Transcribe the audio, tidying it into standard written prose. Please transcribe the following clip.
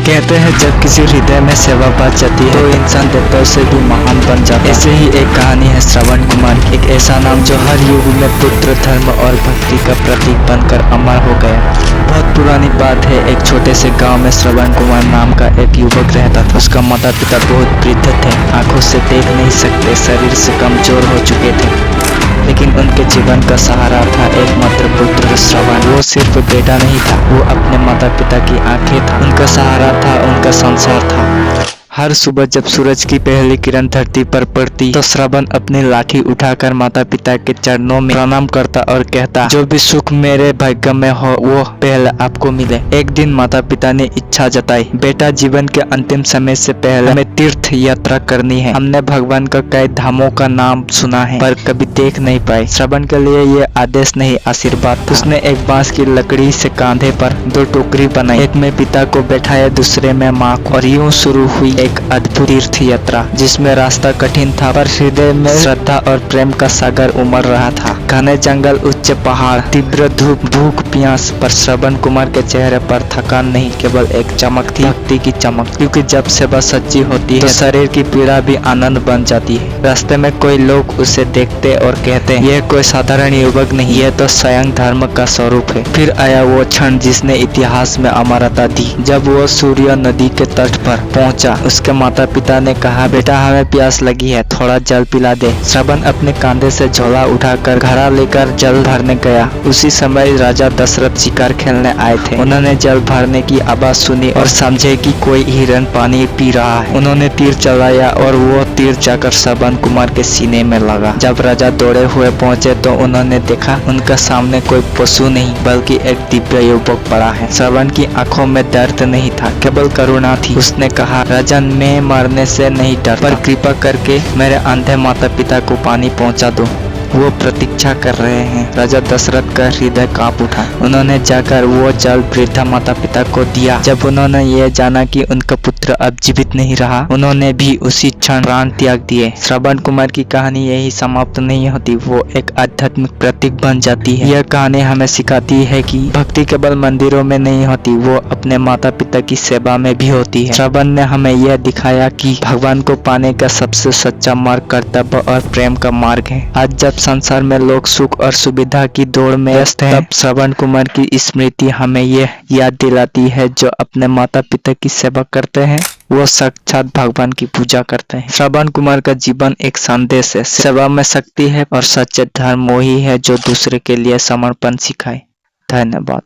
कहते हैं जब किसी हृदय में सेवा बच जाती है तो इंसान देवताओं से भी महान बन जाता है। ऐसे ही एक कहानी है श्रवण कुमार की, एक ऐसा नाम जो हर युग में पुत्र, धर्म और भक्ति का प्रतीक बनकर अमर हो गया। बहुत पुरानी बात है, एक छोटे से गांव में श्रवण कुमार नाम का एक युवक रहता था। उसका माता पिता बहुत वृद्ध थे, आंखों से देख नहीं सकते, शरीर से कमजोर हो चुके थे, लेकिन उनके जीवन का सहारा था एकमात्र पुत्र श्रवण। वो सिर्फ बेटा नहीं था, वो अपने माता पिता की आंखें था, उनका सहारा था, उनका संसार था। हर सुबह जब सूरज की पहली किरण धरती पर पड़ती तो श्रवण अपनी लाठी उठाकर माता पिता के चरणों में प्रणाम करता और कहता, जो भी सुख मेरे भाग्य में हो वो पहले आपको मिले। एक दिन माता पिता ने इच्छा जताई, बेटा जीवन के अंतिम समय से पहले हमें तीर्थ यात्रा करनी है। हमने भगवान का कई धामों का नाम सुना है पर कभी देख नहीं पाए। श्रवण के लिए ये आदेश नहीं, आशीर्वाद था। उसने एक बांस की लकड़ी से कांधे पर 2 टोकरी बनाई, एक में पिता को बैठाया, दूसरे में माँ को, और यूं शुरू हुई एक अद्भुत तीर्थ यात्रा जिसमें रास्ता कठिन था पर हृदय में श्रद्धा और प्रेम का सागर उमड़ रहा था। घने जंगल, उच्च पहाड़, तीव्र धूप, भूख, प्यास, पर श्रवण कुमार के चेहरे पर थकान नहीं, केवल एक चमक थी, भक्ति की चमक। क्योंकि जब सेवा सच्ची होती है तो शरीर की पीड़ा भी आनंद बन जाती है। रास्ते में कोई लोग उसे देखते और कहते, यह कोई साधारण युवक नहीं, यह तो स्वयं धर्म का स्वरूप है। फिर आया वो क्षण जिसने इतिहास में अमरता दी। जब वो सूर्य नदी के तट पर पहुंचा, उसके माता पिता ने कहा, बेटा हमें प्यास लगी है, थोड़ा जल पिला दे। श्रवण अपने कांधे से झोला उठाकर घड़ा लेकर जल भरने गया। उसी समय राजा दशरथ शिकार खेलने आए थे। उन्होंने जल भरने की आवाज सुनी और समझे कि कोई हिरण पानी पी रहा है। उन्होंने तीर चलाया और वो तीर जाकर श्रवण कुमार के सीने में लगा। जब राजा दौड़े हुए पहुंचे तो उन्होंने देखा उनका सामने कोई पशु नहीं बल्कि एक दिव्य युवक पड़ा है। श्रवण की आंखों में दर्द नहीं था, केवल करुणा थी। उसने कहा, राजन मैं मरने से नहीं डरता, पर कृपा करके मेरे अंधे माता पिता को पानी पहुंचा दो, वो प्रतीक्षा कर रहे हैं। राजा दशरथ का हृदय कांप उठा। उन्होंने जाकर वो जल वृद्ध माता पिता को दिया। जब उन्होंने ये जाना कि उनका पुत्र अब जीवित नहीं रहा, उन्होंने भी उसी क्षण प्राण त्याग दिए। श्रवण कुमार की कहानी यही समाप्त नहीं होती, वो एक आध्यात्मिक प्रतीक बन जाती है। यह कहानी हमें सिखाती है कि भक्ति केवल मंदिरों में नहीं होती, वो अपने माता पिता की सेवा में भी होती है। श्रवण ने हमें यह दिखाया कि भगवान को पाने का सबसे सच्चा मार्ग कर्तव्य और प्रेम का मार्ग है। आज जब संसार में लोग सुख और सुविधा की दौड़ में व्यस्त हैं, तब श्रवण कुमार की स्मृति हमें यह याद दिलाती है, जो अपने माता पिता की सेवा करते हैं वो साक्षात भगवान की पूजा करते हैं। श्रवण कुमार का जीवन एक संदेश है, सेवा में शक्ति है और सच्चे धर्म वही है जो दूसरे के लिए समर्पण सिखाए। धन्यवाद।